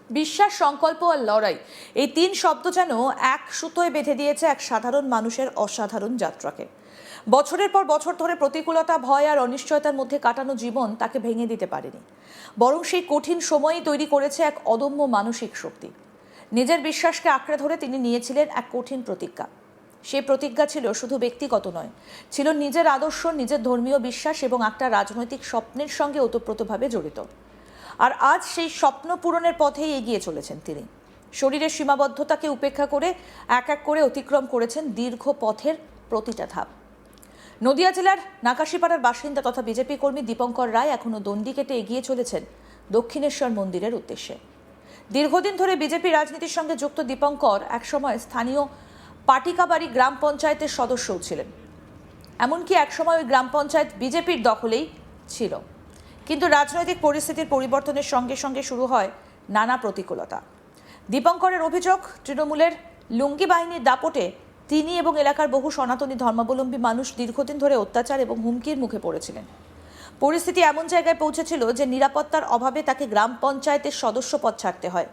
বিশ্বাস, সংকল্প আর লড়াই, এই তিন শব্দ যেন এক সুতোয় বেঁধে দিয়েছে এক সাধারণ মানুষের অসাধারণ যাত্রাকে। বছরের পর বছর ধরে প্রতিকূলতা, ভয় আর অনিশ্চয়তার মধ্যে কাটানো জীবন তাকে ভেঙে দিতে পারেনি, বরং সেই কঠিন সময়ই তৈরি করেছে এক অদম্য মানসিক শক্তি। নিজের বিশ্বাসকে আঁকড়ে ধরে তিনি নিয়েছিলেন এক কঠিন প্রতিজ্ঞা। সেই প্রতিজ্ঞা ছিল শুধু ব্যক্তিগত নয়, ছিল নিজের আদর্শ, নিজের ধর্মীয় বিশ্বাস এবং একটা রাজনৈতিক স্বপ্নের সঙ্গে ওতপ্রোতভাবে জড়িত। আর আজ সেই স্বপ্ন পূরণের পথেই এগিয়ে চলেছেন তিনি। শরীরের সীমাবদ্ধতাকে উপেক্ষা করে এক এক করে অতিক্রম করেছেন দীর্ঘ পথের প্রতিটা ধাপ। নদিয়া জেলার নাকাশিপাড়ার বাসিন্দা তথা বিজেপি কর্মী দীপঙ্কর রায় এখনও দণ্ডি কেটে এগিয়ে চলেছেন দক্ষিণেশ্বর মন্দিরের উদ্দেশ্যে। দীর্ঘদিন ধরে বিজেপি রাজনীতির সঙ্গে যুক্ত দীপঙ্কর একসময় স্থানীয় পাটিকাবাড়ি গ্রাম পঞ্চায়েতের সদস্যও ছিলেন। এমনকি একসময় ওই গ্রাম পঞ্চায়েত বিজেপির দখলেই ছিল। কিন্তু রাজনৈতিক পরিস্থিতির পরিবর্তনের সঙ্গে সঙ্গে শুরু হয় নানা প্রতিকূলতা। দীপঙ্করের অভিযোগ, তৃণমূলের লুঙ্গি বাহিনীর দাপটে তিনি এবং এলাকার বহু সনাতনী ধর্মাবলম্বী মানুষ দীর্ঘদিন ধরে অত্যাচার এবং হুমকির মুখে পড়েছিলেন। পরিস্থিতি এমন জায়গায় পৌঁছেছিল যে নিরাপত্তার অভাবে তাকে গ্রাম পঞ্চায়েতের সদস্য পদ ছাড়তে হয়।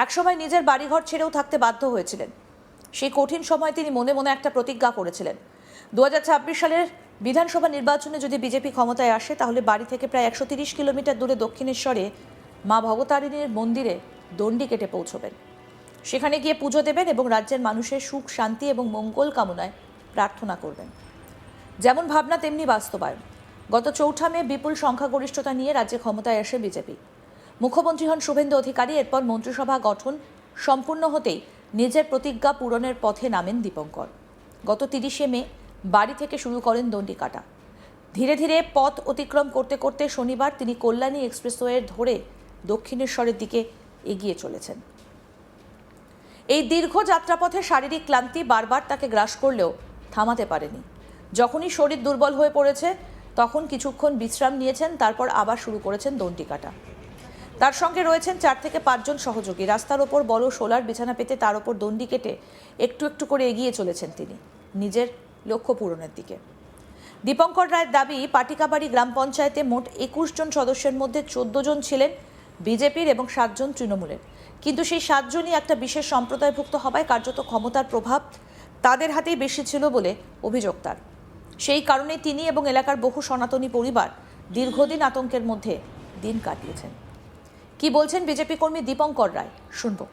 একসময় নিজের বাড়িঘর ছেড়েও থাকতে বাধ্য হয়েছিলেন। সেই কঠিন সময় তিনি মনে মনে একটা প্রতিজ্ঞা করেছিলেন, 2026 সালের বিধানসভা নির্বাচনে যদি বিজেপি ক্ষমতায় আসে তাহলে বাড়ি থেকে প্রায় 130 কিলোমিটার দূরে দক্ষিণেশ্বরে মা ভবতারিণীর মন্দিরে দণ্ডি কেটে পৌঁছবেন। সেখানে গিয়ে পুজো দেবেন এবং রাজ্যের মানুষের সুখ, শান্তি এবং মঙ্গল কামনায় প্রার্থনা করবেন। যেমন ভাবনা তেমনি বাস্তবায়ন। গত 4 মে বিপুল সংখ্যাগরিষ্ঠতা নিয়ে রাজ্যে ক্ষমতায় আসে বিজেপি। মুখ্যমন্ত্রী হন শুভেন্দু অধিকারী। এরপর মন্ত্রিসভা গঠন সম্পূর্ণ হতেই নিজের প্রতিজ্ঞা পূরণের পথে নামেন দীপঙ্কর। গত 30 মে বাড়ি থেকে শুরু করেন দণ্ডি কাটা। ধীরে ধীরে পথ অতিক্রম করতে করতে শনিবার তিনি কল্যাণী এক্সপ্রেসওয়ে ধরে দক্ষিণেশ্বরের দিকে এগিয়ে চলেছেন। এই দীর্ঘ যাত্রাপথে শারীরিক ক্লান্তি বারবার তাকে গ্রাস করলেও থামাতে পারেনি। যখনই শরীর দুর্বল হয়ে পড়েছে তখন কিছুক্ষণ বিশ্রাম নিয়েছেন, তারপর আবার শুরু করেছেন দণ্ডি কাটা। তার সঙ্গে রয়েছেন 4 থেকে 5 জন সহযোগী। রাস্তার ওপর বড় সোলার বিছানা পেতে তার ওপর দণ্ডি কেটে একটু একটু করে এগিয়ে চলেছেন তিনি নিজের লক্ষ্য পূরণের দিকে। দীপঙ্কর রায়ের দাবি, পাটিকাবাড়ি গ্রাম পঞ্চায়েতে মোট 21 জন সদস্যের মধ্যে 14 জন ছিলেন বিজেপির এবং 7 জন তৃণমূলের। কিন্তু সেই 7 জনই একটা বিশেষ সম্প্রদায়ভুক্ত হওয়ায় কার্যত ক্ষমতার প্রভাব তাদের হাতেই বেশি ছিল বলে অভিযোগ তার। সেই কারণে তিনি এবং এলাকার বহু সনাতনী পরিবার দীর্ঘদিন আতঙ্কের মধ্যে দিন কাটিয়েছেন। কি বলছেন বিজেপি কর্মী দীপঙ্কর রায়, শুনবো।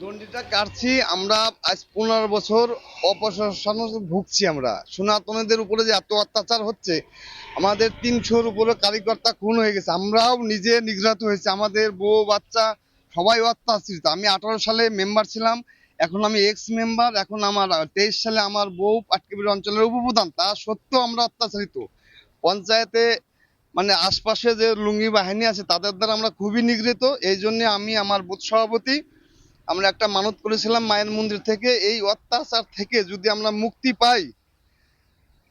দণ্ডিটা কাটছি আমরা আজ 15 বছর অপশাসন ভুগছি। আমরা সনাতনীদের উপরে যে এত অত্যাচার হচ্ছে, আমাদের 300-র উপরে কারিকর্তা খুন হয়ে গেছে, আমরাও নিজে নিগ্রত হয়েছে, আমাদের বউ বাচ্চা সবাই অত্যাচারিত। আমি 18 সালে মেম্বার ছিলাম, এখন আমি এক্স মেম্বার। এখন আমার 23 সালে আমার বউ পাটকেবির অঞ্চলের উপপ্রধান, তা সত্ত্বেও আমরা অত্যাচারিত। পঞ্চায়েতে মানে আশপাশে যে লুঙ্গি বাহিনী আছে তাদের দ্বারা আমরা খুবই নিগৃহীত। এই জন্য আমি আমার বুথ সভাপতি আমরা একটা মানত করেছিলাম মায়ের মন্দির থেকে, এই অত্যাচার থেকে যদি আমরা মুক্তি পাই,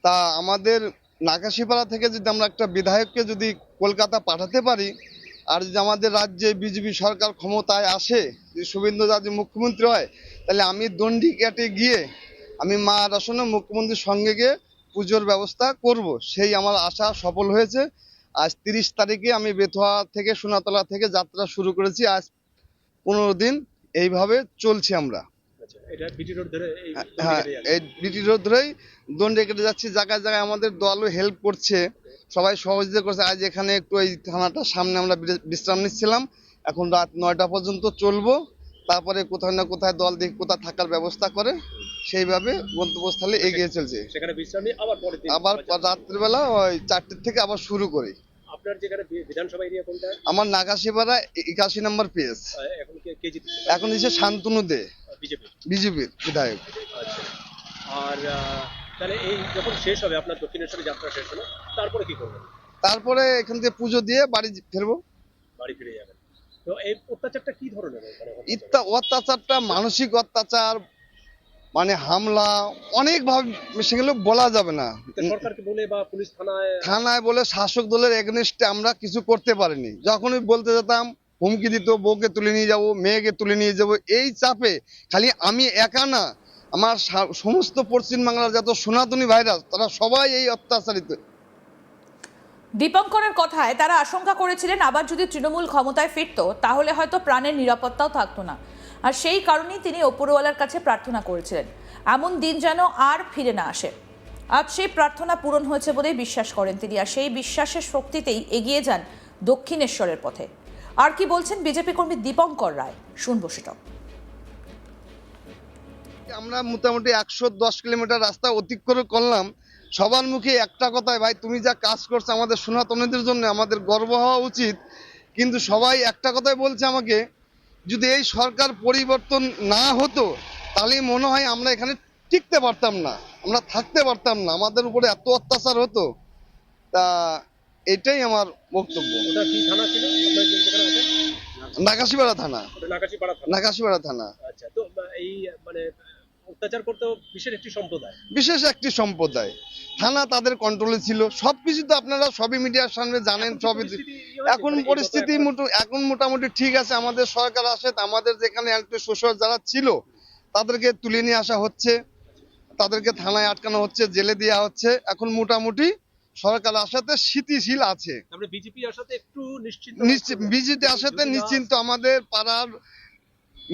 তা আমাদের নাকাশিপাড়া থেকে যদি আমরা একটা বিধায়ককে যদি কলকাতা পাঠাতে পারি, আর যদি আমাদের রাজ্যে বিজেপি সরকার ক্ষমতায় আসে, যদি শুভেন্দু যদি মুখ্যমন্ত্রী হয়, তাহলে আমি দণ্ডি কেটে গিয়ে আমি মা রসনে মুখ্যমন্ত্রীর সঙ্গে গিয়ে পুজোর ব্যবস্থা করব। সেই আমার আশা সফল হয়েছে। আজ 30 তারিখে আমি বেথুয়া থেকে সোনাতলা থেকে যাত্রা শুরু করেছি। আজ 15 দিন এইভাবে চলছি আমরা। হ্যাঁ, এই বিটি রোড ধরেই দণ্ডি কেটে যাচ্ছি। জায়গায় জায়গায় আমাদের দলও হেল্প করছে, সবাই সহযোগিতা করছে। আজ এখানে একটু এই থানাটার সামনে আমরা বিশ্রাম নিচ্ছিলাম। এখন রাত 9টা পর্যন্ত চলবো, তারপরে কোথাও না কোথায় দল দেখি কোথায় থাকার ব্যবস্থা করে সেইভাবে গন্তব্যস্থলে এগিয়ে চলছে। আবার রাত্রিবেলা ওই 4টে থেকে আবার শুরু করি। আপনার যেখানে বিধানসভা এরিয়া কোনটা? আমার নাকাশিপাড়া 81 নম্বর পেজ। এখন কে জিতছে? এখন দিচ্ছে শান্তনু দে, বিজেপির বিধায়ক। আচ্ছা, আর তাহলে এই যখন শেষ হবে আপনার দক্ষিণেশ্বরের যাত্রা শেষ হলো, তারপরে কি করবেন? তারপরে এখান থেকে পুজো দিয়ে বাড়ি ফিরবো। বাড়ি ফিরে যাবেন। তো এই অত্যাচারটা কি ধরনের? অত্যাচারটা মানসিক অত্যাচার, মানে হামলা অনেক ভাবে সেগুলো বলা যাবে না। সরকারকে বলে বা পুলিশ থানায় বলে শাসক দলের এগেনস্টে আমরা কিছু করতে পারিনি। যখনই বলতে যেতাম হুমকি দিত, বউকে তুলে নিয়ে যাব, মেয়েকে তুলে নিয়ে যাব। এই চাপে খালি আমি একা না, আমার সমস্ত পশ্চিমবাংলার যত সনাতনী ভাইরাস তারা সবাই এই অত্যাচারিত। দীপঙ্করের কথায় তারা আশঙ্কা করেছিলেন আবার যদি তৃণমূল ক্ষমতায় ফিরতো তাহলে হয়তো প্রাণের নিরাপত্তাও থাকতো না, আর সেই কারণেই তিনি ওপরওয়ালার কাছে প্রার্থনা করেছিলেন এমন দিন যেন আর ফিরে না আসে। আজ সেই প্রার্থনা পূরণ হয়েছে বলেই বিশ্বাস করেন তিনি, আর সেই বিশ্বাসের শক্তিতেই এগিয়ে যান দক্ষিণেশ্বরের পথে। আর কি বলছেন বিজেপি কর্মী দীপঙ্কর রায়, শুনবো সেটা। আমরা মোটামুটি 110 কিলোমিটার রাস্তা অতিক্রম করলাম। সবার মুখে একটা কথাই, ভাই তুমি যা কাজ করছো আমাদের সনাতনীদের জন্য আমাদের গর্ব হওয়া উচিত। কিন্তু সবাই একটা কথাই বলছে আমাকে, যদি এই সরকার পরিবর্তন না হতো তাহলে মনে হয় আমরা এখানে টিকতে পারতাম না, আমরা থাকতে পারতাম না, আমাদের উপরে এত অত্যাচার হতো। তা এটাই আমার বক্তব্য। ওটা কি থানা ছিল আপনার যেখানে আছেন? নাকাশিপাড়া থানা। ওটা নাকাশিপাড়া থানা। নাকাশিপাড়া থানা আচ্ছা, তো এই মানে অত্যাচার করতে বিশেষ একটি সম্প্রদায়। বিশেষ একটি সম্প্রদায়, থানা তাদের কন্ট্রোলে ছিল। সবকিছু তো আপনারা সবই মিডিয়ার সামনে জানেন, সবই। এখন পরিস্থিতি এখন মোটামুটি ঠিক আছে। আমাদের সরকার আসে, আমাদের যেখানে একটু শোষক যারা ছিল তাদেরকে তুলে নিয়ে আসা হচ্ছে, তাদেরকে থানায় আটকানো হচ্ছে, জেলে দেওয়া হচ্ছে। এখন মোটামুটি সরকার আসাতে স্থিতিশীল আছে। আমরা বিজেপি আসাতে একটু বিজেপি আসাতে নিশ্চিন্ত, আমাদের পাড়ার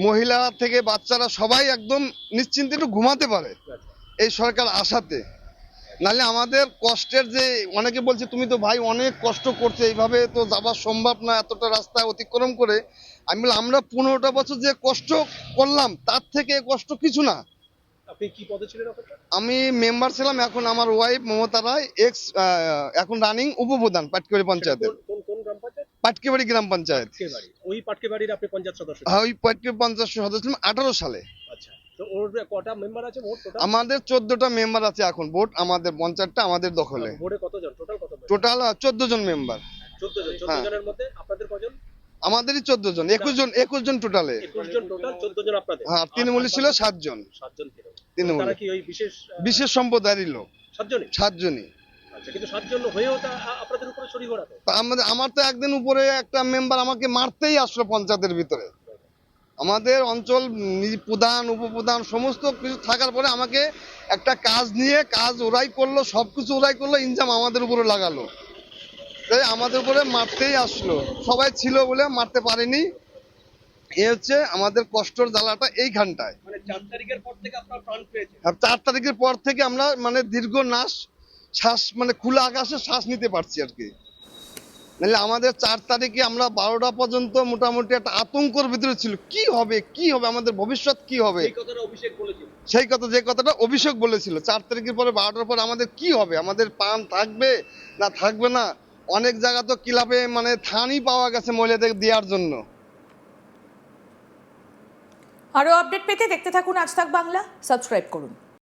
মহিলা থেকে বাচ্চারা সবাই একদম নিশ্চিন্তে একটু ঘুমাতে পারে এই সরকার আসাতে। নাহলে আমাদের কষ্টের যে, অনেকে বলছে তুমি তো ভাই অনেক কষ্ট করছে, এইভাবে তো যাওয়া সম্ভব না এতটা রাস্তা অতিক্রম করে। আমি বললাম আমরা 15টা বছর যে কষ্ট করলাম তার থেকে কষ্ট কিছু না। আপনি কি পদে ছিলেন ওখানে? আমি মেম্বার ছিলাম, এখন আমার ওয়াইফ মমতা রায় এখন রানিং উপপ্রধান পাটকেবাড়ি পঞ্চায়েতের। কোন কোন গ্রাম পঞ্চায়েত? পাটকেবাড়ি গ্রাম পঞ্চায়েত। পাটকেবাড়ি। ওই পাটকেবাড়ির আপনি পঞ্চায়েত সদস্য? হ্যাঁ, ওই পাটকেবাড়ি পঞ্চায়েত সদস্য ছিলাম 18 সালে। আচ্ছা, তো ওর কটা মেম্বার আছে মোট টোটাল? আমাদের 14টা মেম্বার আছে এখন, ভোট আমাদের পঞ্চায়েতটা আমাদের দখলে। বোর্ডে কতজন টোটাল? টোটাল 14 জন মেম্বার। 14 জন। 14 জনের মধ্যে আপনাদের কজন? আমাদেরই 14 জন, 21 জন টোটালে। 21 জন টোটাল, 14 জন আপনাদের। হ্যাঁ, তৃণমূলী ছিল 7 জন। 7 জন ছিল। তৃণমূলী তারা কি ওই বিশেষ বিশেষ সম্প্রদায়েরই লোক। 7 জনই? 7 জনই। আচ্ছা, কিন্তু 7 জন হয়েও তা আপনাদের উপরে ছড়ি ঘোরাতো? তা আমার তো একদিন উপরে একটা মেম্বার আমাকে মারতেই আসলো পঞ্চায়েতের ভিতরে। আমাদের অঞ্চল প্রধান উপপ্রধান সমস্ত কিছু থাকার পরে আমাকে একটা কাজ নিয়ে কাজ ওরাই করলো, সবকিছু ওরাই করলো, ইনজাম আমাদের উপরে লাগালো। তাই আমাদের উপরে মারতেই আসলো, সবাই ছিল বলে মারতে পারেনি। এ হচ্ছে আমাদের কষ্টর জ্বালাটা এইখানটায়। মানে 4 তারিখের পর থেকে আপনারা প্রাণ পেয়েছেন? 4 তারিখের পর থেকে আমরা মানে দীর্ঘ শ্বাস মানে খোলা আকাশে শ্বাস নিতে পারছি আর কি। নাহলে আমাদের 4 তারিখে আমরা 12টা পর্যন্ত মোটামুটি একটা আতঙ্কের ভিতরে ছিল, কি হবে আমাদের ভবিষ্যৎ কি হবে। এই কথাটা অভিষেক বলেছিল। সেই কথা, যে কথাটা অভিষেক বলেছিল 4 তারিখের পরে 12টার পর আমাদের কি হবে, আমাদের পান থাকবে না থাকবে না। অনেক জায়গা তো ক্লাবে মানে থানই পাওয়া গেছে মহিলাদের দেওয়ার জন্য। আরও আপডেট পেতে দেখতে থাকুন আজ তাক বাংলা, সাবস্ক্রাইব করুন।